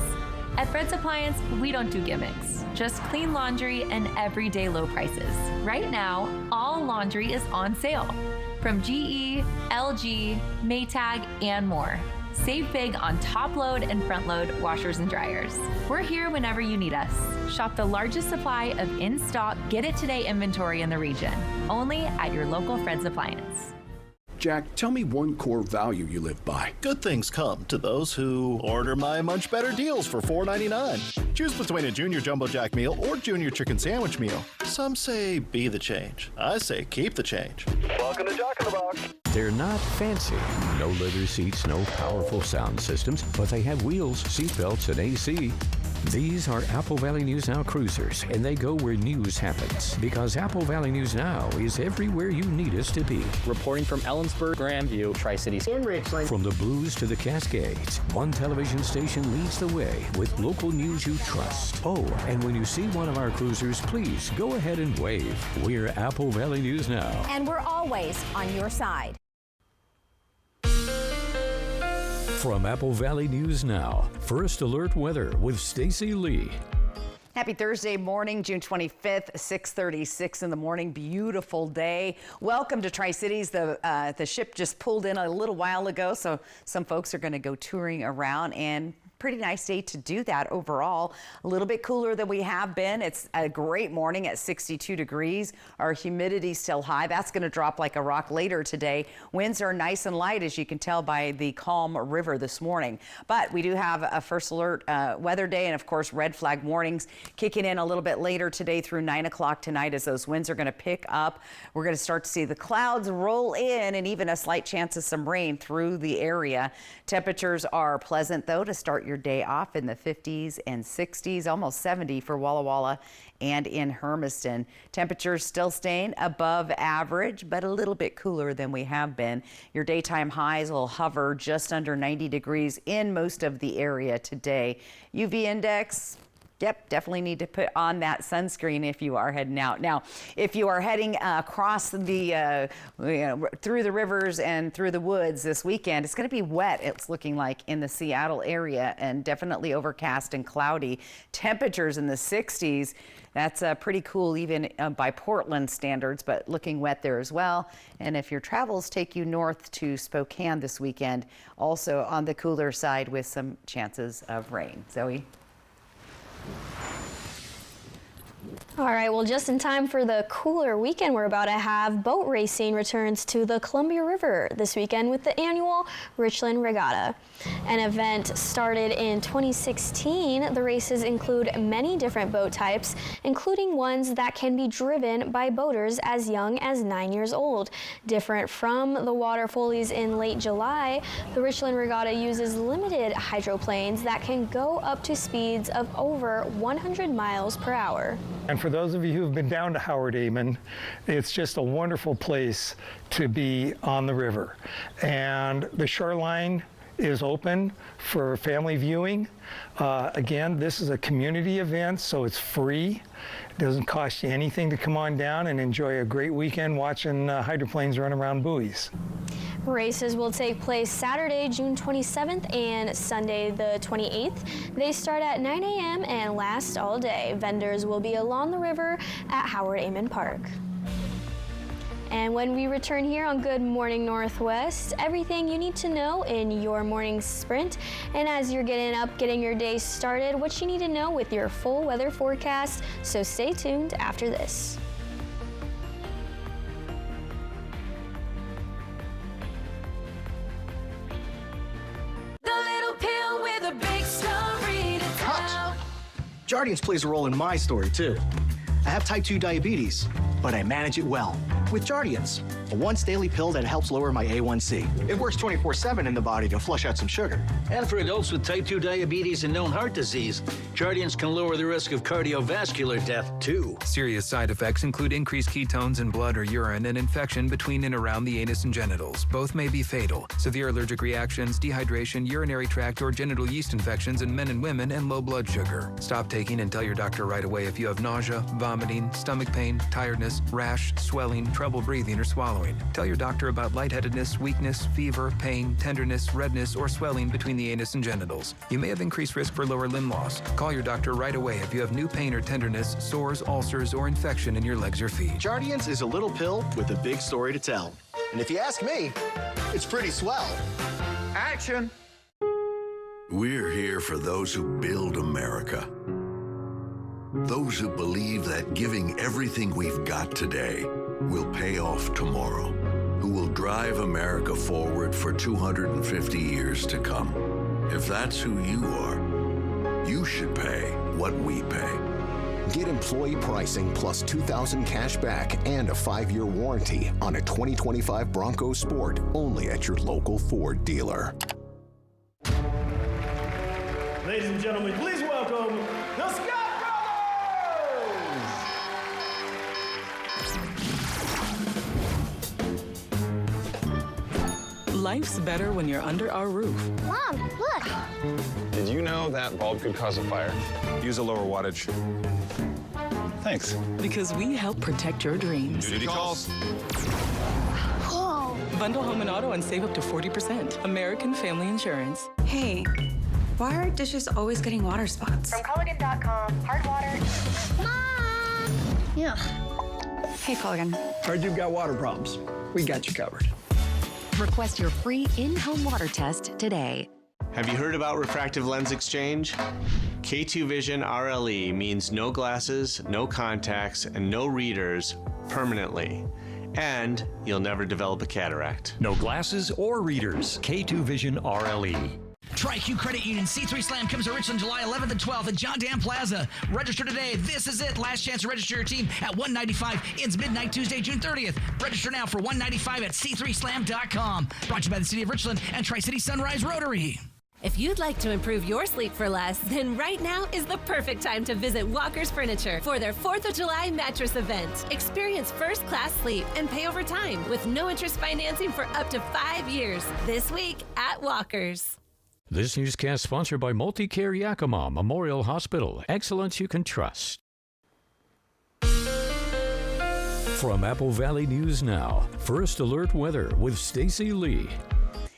At Fred's Appliance, we don't do gimmicks, just clean laundry and everyday low prices. Right now, all laundry is on sale from GE, LG, Maytag, and more. Save big on top load and front load washers and dryers. We're here whenever you need us. Shop the largest supply of in-stock, get-it-today inventory in the region, only at your local Fred's Appliance. Jack, tell me one core value you live by. Good things come to those who order my much better deals for $4.99. Choose between a Junior Jumbo Jack meal or Junior Chicken Sandwich meal. Some say be the change. I say keep the change. Welcome to Jack in the Box. They're not fancy. No leather seats, no powerful sound systems, but they have wheels, seatbelts, and AC. These are Apple Valley News Now cruisers, and they go where news happens. Because Apple Valley News Now is everywhere you need us to be. Reporting from Ellensburg, Grandview, Tri-Cities, and Richland. From the Blues to the Cascades, one television station leads the way with local news you trust. Oh, and when you see one of our cruisers, please go ahead and wave. We're Apple Valley News Now. And we're always on your side. From Apple Valley News Now, First Alert Weather with Stacy Lee. Happy Thursday morning, June 25th, 6:36 in the morning. Beautiful day. Welcome to Tri-Cities. The ship just pulled in a little while ago, so some folks are going to go touring around, and pretty nice day to do that overall. A little bit cooler than we have been. It's a great morning at 62 degrees. Our humidity still high. That's going to drop like a rock later today. Winds are nice and light, as you can tell by the calm river this morning. But we do have a first alert weather day, and of course red flag warnings kicking in a little bit later today through 9 o'clock tonight as those winds are going to pick up. We're going to start to see the clouds roll in and even a slight chance of some rain through the area. Temperatures are pleasant though to start your day off in the 50s and 60s, almost 70 for Walla Walla and in Hermiston. Temperatures still staying above average, but a little bit cooler than we have been. Your daytime highs will hover just under 90 degrees in most of the area today. UV index, yep, definitely need to put on that sunscreen if you are heading out. Now, if you are heading across the, through the rivers and through the woods this weekend, it's going to be wet, it's looking like, in the Seattle area, and definitely overcast and cloudy. Temperatures in the 60s. That's pretty cool even by Portland standards, but looking wet there as well. And if your travels take you north to Spokane this weekend, also on the cooler side with some chances of rain. Zoe? All right, well, just in time for the cooler weekend we're about to have, boat racing returns to the Columbia River this weekend with the annual Richland Regatta. An event started in 2016. The races include many different boat types, including ones that can be driven by boaters as young as 9 years old. Different from the water follies in late July, the Richland Regatta uses limited hydroplanes that can go up to speeds of over 100 miles per hour. And for those of you who've been down to Howard Amon, it's just a wonderful place to be on the river. And the shoreline is open for family viewing. Again, this is a community event, so it's free. It doesn't cost you anything to come on down and enjoy a great weekend watching hydroplanes run around buoys. Races will take place Saturday, June 27th and Sunday, the 28th. They start at 9 a.m. and last all day. Vendors will be along the river at Howard Amon Park. And when we return here on Good Morning Northwest, everything you need to know in your morning sprint. And as you're getting up, getting your day started, what you need to know with your full weather forecast. So stay tuned after this. Jardiance plays a role in my story, too. I have type 2 diabetes, but I manage it well with Jardiance, a once daily pill that helps lower my A1C. It works 24/7 in the body to flush out some sugar. And for adults with type 2 diabetes and known heart disease, Jardiance can lower the risk of cardiovascular death, too. Serious side effects include increased ketones in blood or urine and infection between and around the anus and genitals. Both may be fatal. Severe allergic reactions, dehydration, urinary tract or genital yeast infections in men and women, and low blood sugar. Stop taking and tell your doctor right away if you have nausea, vomiting, stomach pain, tiredness, rash, swelling, trouble breathing or swallowing. Tell your doctor about lightheadedness, weakness, fever, pain, tenderness, redness, or swelling between the anus and genitals. You may have increased risk for lower limb loss. Call your doctor right away if you have new pain or tenderness, sores, ulcers, or infection in your legs or feet. Jardiance is a little pill with a big story to tell. And if you ask me, it's pretty swell. Action! We're here for those who build America. Those who believe that giving everything we've got today will pay off tomorrow. Who will drive America forward for 250 years to come. If that's who you are, you should pay what we pay. Get employee pricing plus $2,000 cash back and a 5-year warranty on a 2025 Bronco Sport only at your local Ford dealer. Ladies and gentlemen, please welcome the Scott Life's better when you're under our roof. Mom, look. Did you know that bulb could cause a fire? Use a lower wattage. Thanks. Because we help protect your dreams. Duty calls. Whoa. Bundle home and auto and save up to 40%. American Family Insurance. Hey, why are dishes always getting water spots? From Culligan.com, hard water. Mom! Yeah. Hey, Culligan. Heard you've got water problems. We got you covered. Request your free in-home water test today. Have you heard about refractive lens exchange? K2 Vision RLE means no glasses, no contacts, and no readers permanently. And you'll never develop a cataract. No glasses or readers. K2 Vision RLE. TriQ Credit Union C3 Slam comes to Richland July 11th and 12th at John Dan Plaza. Register today. This is it. Last chance to register your team at 195. Ends midnight Tuesday, June 30th. Register now for 195 at c3slam.com. Brought to you by the City of Richland and Tri-City Sunrise Rotary. If you'd like to improve your sleep for less, then right now is the perfect time to visit Walker's Furniture for their 4th of July mattress event. Experience first-class sleep and pay over time with no interest financing for up to 5 years. This week at Walker's. This newscast sponsored by Multicare Yakima Memorial Hospital. Excellence you can trust. From Apple Valley News Now, First Alert Weather with Stacy Lee.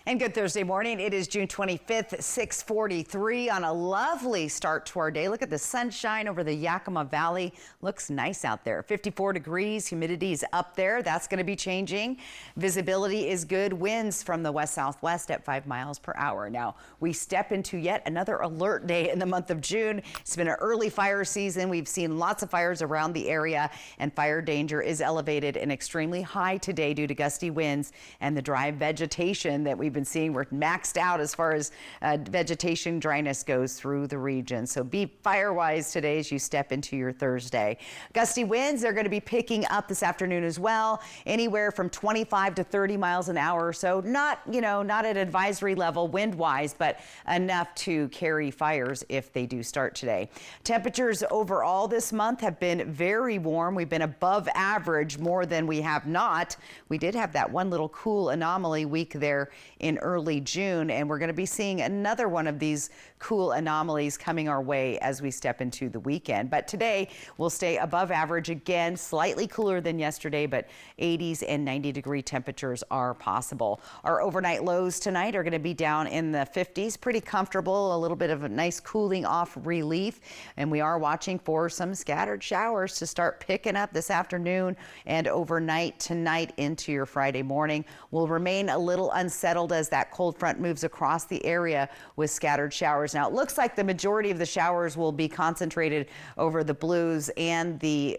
And good Thursday morning. It is June 25th, 6:43 on a lovely start to our day. Look at the sunshine over the Yakima Valley. Looks nice out there. 54 degrees. Humidity is up there. That's going to be changing. Visibility is good. Winds from the west-southwest at 5 miles per hour. Now, we step into yet another alert day in the month of June. It's been an early fire season. We've seen lots of fires around the area, and fire danger is elevated and extremely high today due to gusty winds and the dry vegetation that we've been seeing. We're maxed out as far as vegetation dryness goes through the region. So be fire-wise today as you step into your Thursday. Gusty winds are going to be picking up this afternoon as well, anywhere from 25 to 30 miles an hour or so. Not at advisory level wind-wise, but enough to carry fires if they do start today. Temperatures overall this month have been very warm. We've been above average more than we have not. We did have that one little cool anomaly week there in early June, and we're going to be seeing another one of these cool anomalies coming our way as we step into the weekend. But today we'll stay above average again, slightly cooler than yesterday, but 80s and 90-degree temperatures are possible. Our overnight lows tonight are going to be down in the 50s, pretty comfortable, a little bit of a nice cooling off relief, and we are watching for some scattered showers to start picking up this afternoon and overnight tonight into your Friday morning. We'll remain a little unsettled as that cold front moves across the area with scattered showers. Now, it looks like the majority of the showers will be concentrated over the Blues and the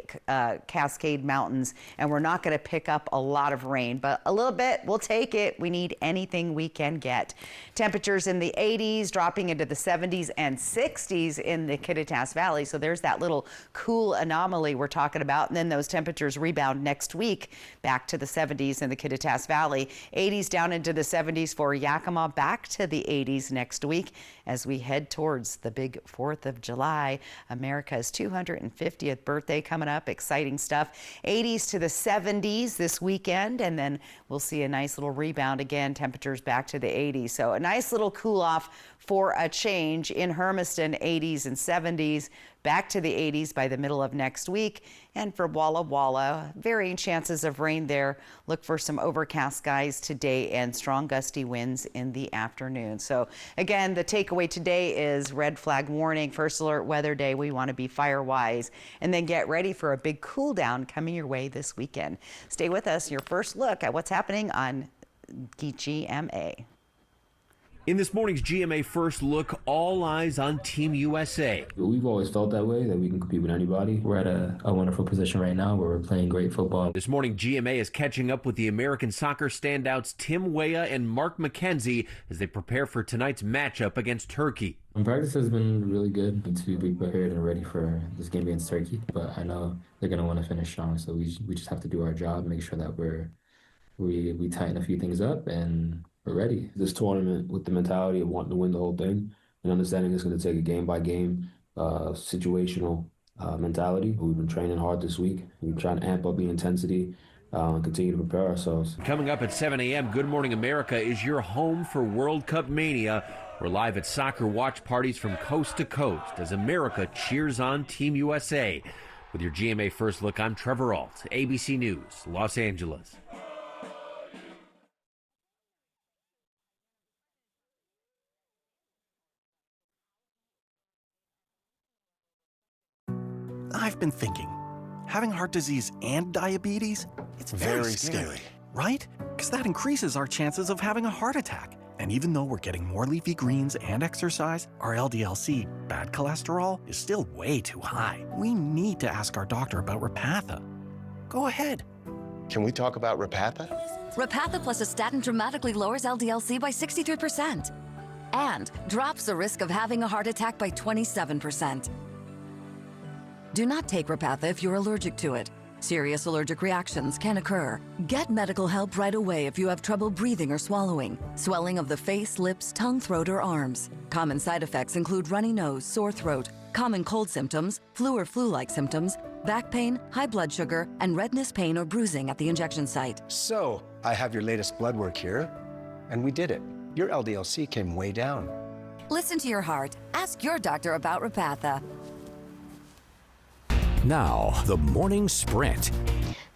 Cascade Mountains, and we're not going to pick up a lot of rain, but a little bit, we'll take it. We need anything we can get. Temperatures in the 80s, dropping into the 70s and 60s in the Kittitas Valley. So there's that little cool anomaly we're talking about. And then those temperatures rebound next week back to the 70s in the Kittitas Valley. 80s down into the 70s for Yakima, back to the 80s next week as we head towards the big 4th of July. America's 250th birthday coming up. Exciting stuff. 80s to the 70s this weekend, and then we'll see a nice little rebound again. Temperatures back to the 80s. So a nice little cool off for a change in Hermiston, 80s and 70s, back to the 80s by the middle of next week. And for Walla Walla, varying chances of rain there. Look for some overcast skies today and strong gusty winds in the afternoon. So again, the takeaway today is red flag warning, first alert weather day. We want to be fire wise and then get ready for a big cool down coming your way this weekend. Stay with us. Your first look at what's happening on GMA. In this morning's GMA First Look, all eyes on Team USA. We've always felt that way, that we can compete with anybody. We're at a wonderful position right now where we're playing great football. This morning, GMA is catching up with the American soccer standouts Tim Weah and Mark McKenzie as they prepare for tonight's matchup against Turkey. Practice has been really good to be prepared and ready for this game against Turkey, but I know they're going to want to finish strong, so we just have to do our job, make sure that we tighten a few things up and we're ready. This tournament with the mentality of wanting to win the whole thing and understanding it's going to take a game-by-game situational mentality. We've been training hard this week. We're trying to amp up the intensity and continue to prepare ourselves. Coming up at 7 a.m., Good Morning America is your home for World Cup Mania. We're live at soccer watch parties from coast to coast as America cheers on Team USA. With your GMA First Look, I'm Trevor Ault, ABC News, Los Angeles. I've been thinking, having heart disease and diabetes, it's very scary, right? Because that increases our chances of having a heart attack. And even though we're getting more leafy greens and exercise, our LDL-C, bad cholesterol, is still way too high. We need to ask our doctor about Repatha. Go ahead. Can we talk about Repatha? Repatha plus a statin dramatically lowers LDL-C by 63% and drops the risk of having a heart attack by 27%. Do not take Repatha if you're allergic to it. Serious allergic reactions can occur. Get medical help right away if you have trouble breathing or swallowing, swelling of the face, lips, tongue, throat, or arms. Common side effects include runny nose, sore throat, common cold symptoms, flu or flu-like symptoms, back pain, high blood sugar, and redness, pain, or bruising at the injection site. So, I have your latest blood work here, and we did it. Your LDL-C came way down. Listen to your heart. Ask your doctor about Repatha. Now, the morning sprint.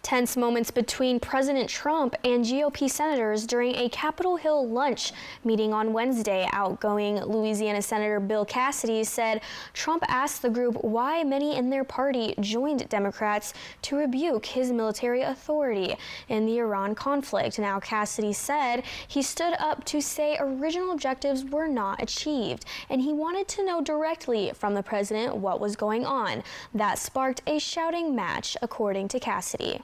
Tense moments between President Trump and GOP senators during a Capitol Hill lunch meeting on Wednesday. Outgoing Louisiana Senator Bill Cassidy said Trump asked the group why many in their party joined Democrats to rebuke his military authority in the Iran conflict. Now, Cassidy said he stood up to say original objectives were not achieved, and he wanted to know directly from the president what was going on. That sparked a shouting match, according to Cassidy.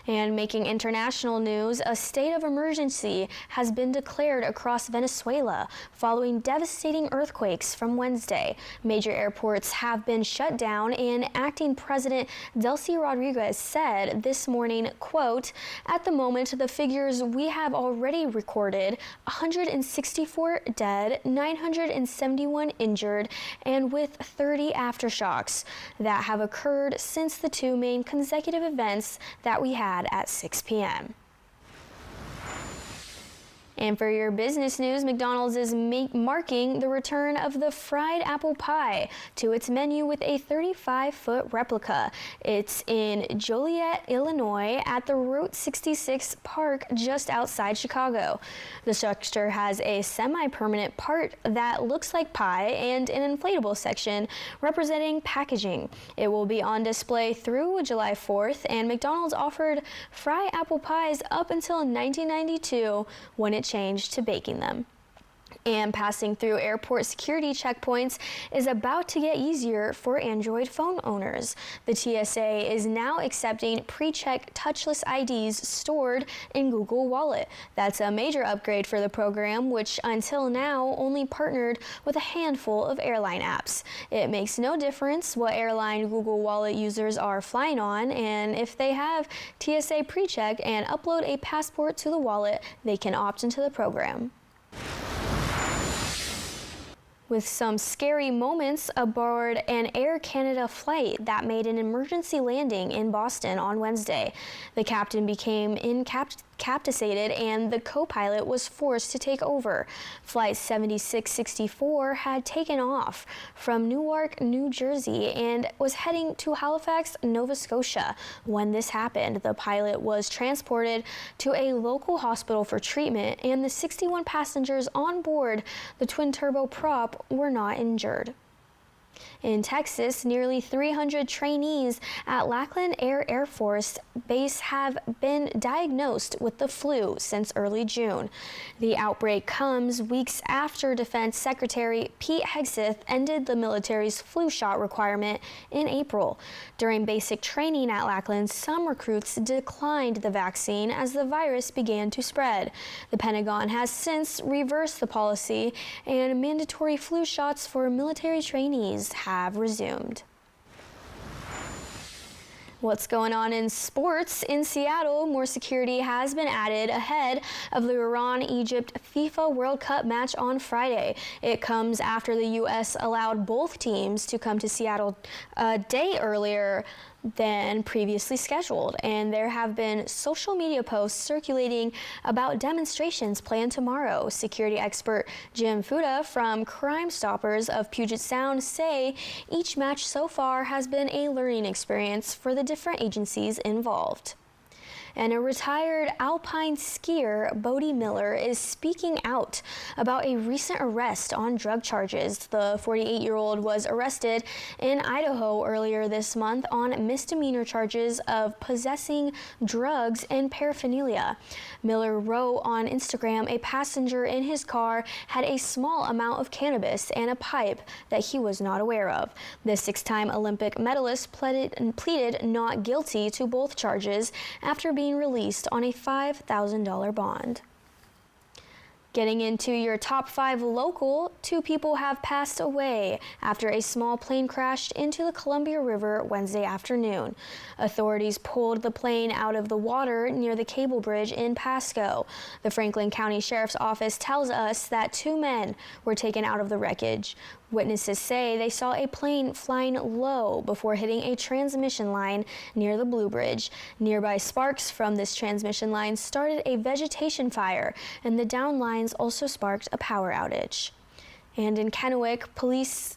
And making international news, a state of emergency has been declared across Venezuela following devastating earthquakes from Wednesday. Major airports have been shut down, and acting President Delcy Rodriguez said this morning, quote, "At the moment, the figures we have already recorded, 164 dead, 971 injured, and with 30 aftershocks that have occurred since the two main consecutive events that we had at 6 p.m. And for your business news, McDonald's is marking the return of the fried apple pie to its menu with a 35-foot replica. It's in Joliet, Illinois, at the Route 66 Park just outside Chicago. The structure has a semi-permanent part that looks like pie and an inflatable section representing packaging. It will be on display through July 4th, and McDonald's offered fried apple pies up until 1992 when it changed to baking them. And passing through airport security checkpoints is about to get easier for Android phone owners. The TSA is now accepting pre-check touchless IDs stored in Google Wallet. That's a major upgrade for the program, which until now only partnered with a handful of airline apps. It makes no difference what airline Google Wallet users are flying on, and if they have TSA pre-check and upload a passport to the wallet, they can opt into the program. With some scary moments aboard an Air Canada flight that made an emergency landing in Boston on Wednesday. The captain became incapacitated and the co-pilot was forced to take over. Flight 7664 had taken off from Newark, New Jersey, and was heading to Halifax, Nova Scotia. When this happened, the pilot was transported to a local hospital for treatment, and the 61 passengers on board the twin-turbo prop were not injured. In Texas, nearly 300 trainees at Lackland Air Force Base have been diagnosed with the flu since early June. The outbreak comes weeks after Defense Secretary Pete Hegseth ended the military's flu shot requirement in April. During basic training at Lackland, some recruits declined the vaccine as the virus began to spread. The Pentagon has since reversed the policy, and mandatory flu shots for military trainees have resumed. What's going on in sports? In Seattle, more security has been added ahead of the Iran-Egypt FIFA World Cup match on Friday. It comes after the U.S. allowed both teams to come to Seattle a day earlier than previously scheduled, and there have been social media posts circulating about demonstrations planned tomorrow. Security expert Jim Fuda from Crime Stoppers of Puget Sound say each match so far has been a learning experience for the different agencies involved. And a retired alpine skier, Bodie Miller, is speaking out about a recent arrest on drug charges. The 48-year-old was arrested in Idaho earlier this month on misdemeanor charges of possessing drugs and paraphernalia. Miller wrote on Instagram a passenger in his car had a small amount of cannabis and a pipe that he was not aware of. The six-time Olympic medalist pleaded not guilty to both charges after being released on a $5,000 bond. Getting into your top 5 local, 2 people have passed away after a small plane crashed into the Columbia River Wednesday afternoon. Authorities pulled the plane out of the water near the cable bridge in Pasco. The Franklin County Sheriff's Office tells us that 2 men were taken out of the wreckage. Witnesses say they saw a plane flying low before hitting a transmission line near the Blue Bridge. Nearby sparks from this transmission line started a vegetation fire, and the down lines also sparked a power outage. And in Kennewick,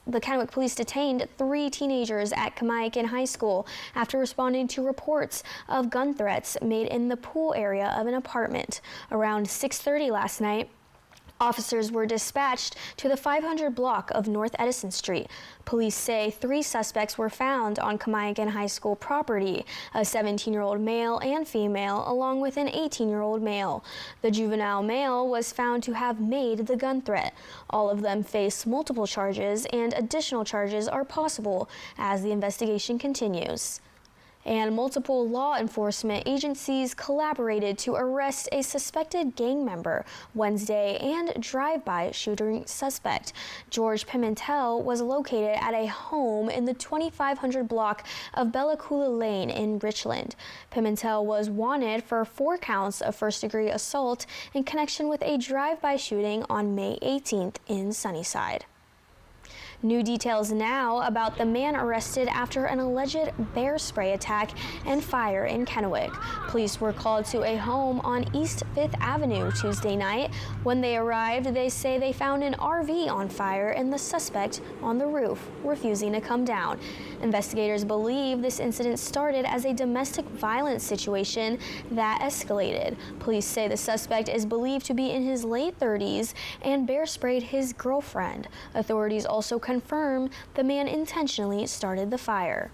the Kennewick police detained 3 teenagers at Kamiakin High School after responding to reports of gun threats made in the pool area of an apartment. Around 6:30 last night, officers were dispatched to the 500 block of North Edison Street. Police say 3 suspects were found on Kamiakin High School property, a 17-year-old male and female, along with an 18-year-old male. The juvenile male was found to have made the gun threat. All of them face multiple charges, and additional charges are possible as the investigation continues. And multiple law enforcement agencies collaborated to arrest a suspected gang member Wednesday and drive-by shooting suspect. George Pimentel was located at a home in the 2500 block of Bella Coola Lane in Richland. Pimentel was wanted for 4 counts of first-degree assault in connection with a drive-by shooting on May 18th in Sunnyside. New details now about the man arrested after an alleged bear spray attack and fire in Kennewick. Police were called to a home on East 5th Avenue Tuesday night. When they arrived, they say they found an RV on fire and the suspect on the roof, refusing to come down. Investigators believe this incident started as a domestic violence situation that escalated. Police say the suspect is believed to be in his late 30s and bear sprayed his girlfriend. Authorities also confirm the man intentionally started the fire.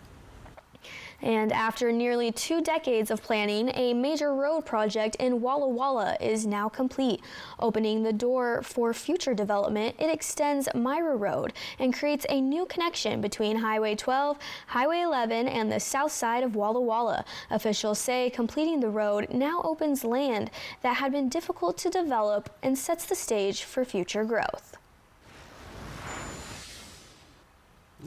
And after nearly 2 decades of planning, a major road project in Walla Walla is now complete. Opening the door for future development, it extends Myra Road and creates a new connection between Highway 12, Highway 11, and the south side of Walla Walla. Officials say completing the road now opens land that had been difficult to develop and sets the stage for future growth.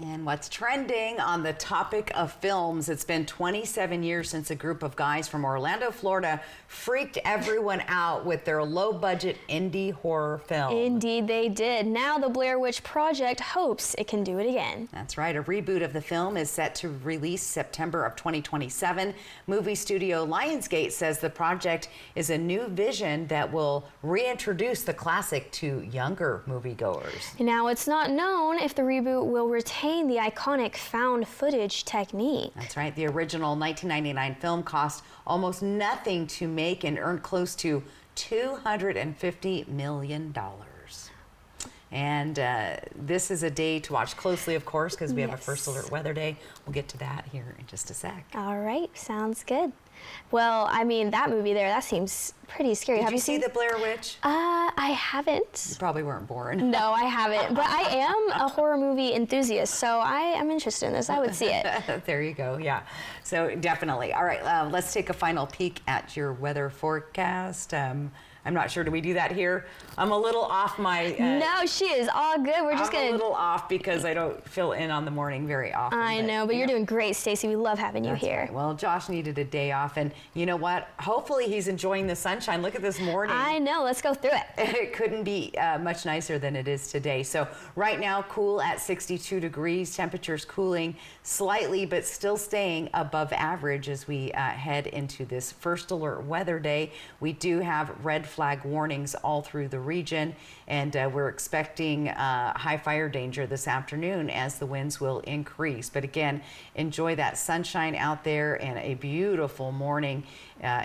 And what's trending on the topic of films, it's been 27 years since a group of guys from Orlando, Florida freaked everyone out with their low-budget indie horror film. Indeed they did. Now the Blair Witch Project hopes it can do it again. That's right. A reboot of the film is set to release September of 2027. Movie studio Lionsgate says the project is a new vision that will reintroduce the classic to younger moviegoers. Now it's not known if the reboot will retain the iconic found footage technique. That's right. The original 1999 film cost almost nothing to make and earned close to $250 million. And this is a day to watch closely, of course, because we have a First Alert Weather Day. We'll get to that here in just a sec. All right. Sounds good. Well, I mean, that movie there, that seems pretty scary. Have you seen The Blair Witch? I haven't. You probably weren't born. No, I haven't. But I am a horror movie enthusiast, so I am interested in this. I would see it. There you go. Yeah. So definitely. All right. Let's take a final peek at your weather forecast. I'm not sure. Do we do that here? I'm a little off my... no, she is all good. We're just going to... I'm a little off because I don't fill in on the morning very often. I know, but you're doing great, Stacey. We love having you here. Right. Well, Josh needed a day off, and you know what? Hopefully he's enjoying the sunshine. Look at this morning. I know. Let's go through it. It couldn't be much nicer than it is today. So right now, cool at 62 degrees. Temperatures cooling slightly, but still staying above average as we head into this First Alert Weather Day. We do have red flag warnings all through the region, and we're expecting high fire danger this afternoon as the winds will increase. But again, enjoy that sunshine out there and a beautiful morning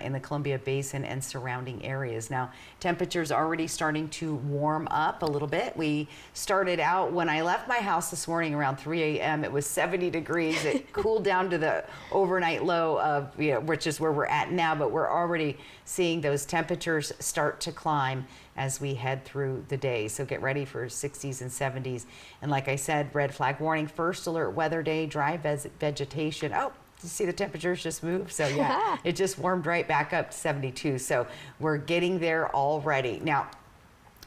in the Columbia Basin and surrounding areas. Now, temperatures already starting to warm up a little bit. We started out when I left my house this morning around 3 a.m. It was 70 degrees. It cooled down to the overnight low of, which is where we're at now, but we're already seeing those temperatures start to climb as we head through the day. So get ready for 60s and 70s. And like I said, red flag warning, First Alert Weather Day, dry vegetation. Oh, you see the temperatures just move? So yeah, it just warmed right back up to 72. So we're getting there already. Now,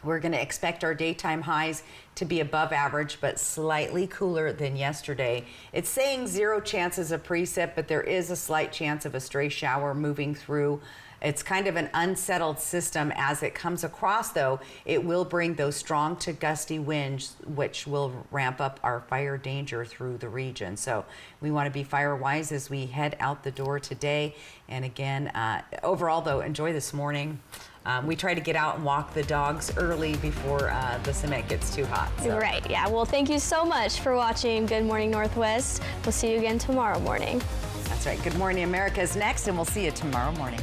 we're going to expect our daytime highs to be above average, but slightly cooler than yesterday. It's saying 0 chances of precip, but there is a slight chance of a stray shower moving through. It's kind of an unsettled system. As it comes across, though, it will bring those strong to gusty winds, which will ramp up our fire danger through the region. So we want to be fire wise as we head out the door today. And again, overall, though, enjoy this morning. we try to get out and walk the dogs early before the cement gets too hot. So. Right, yeah. Well, thank you so much for watching Good Morning Northwest. We'll see you again tomorrow morning. That's right. Good Morning America is next, and we'll see you tomorrow morning.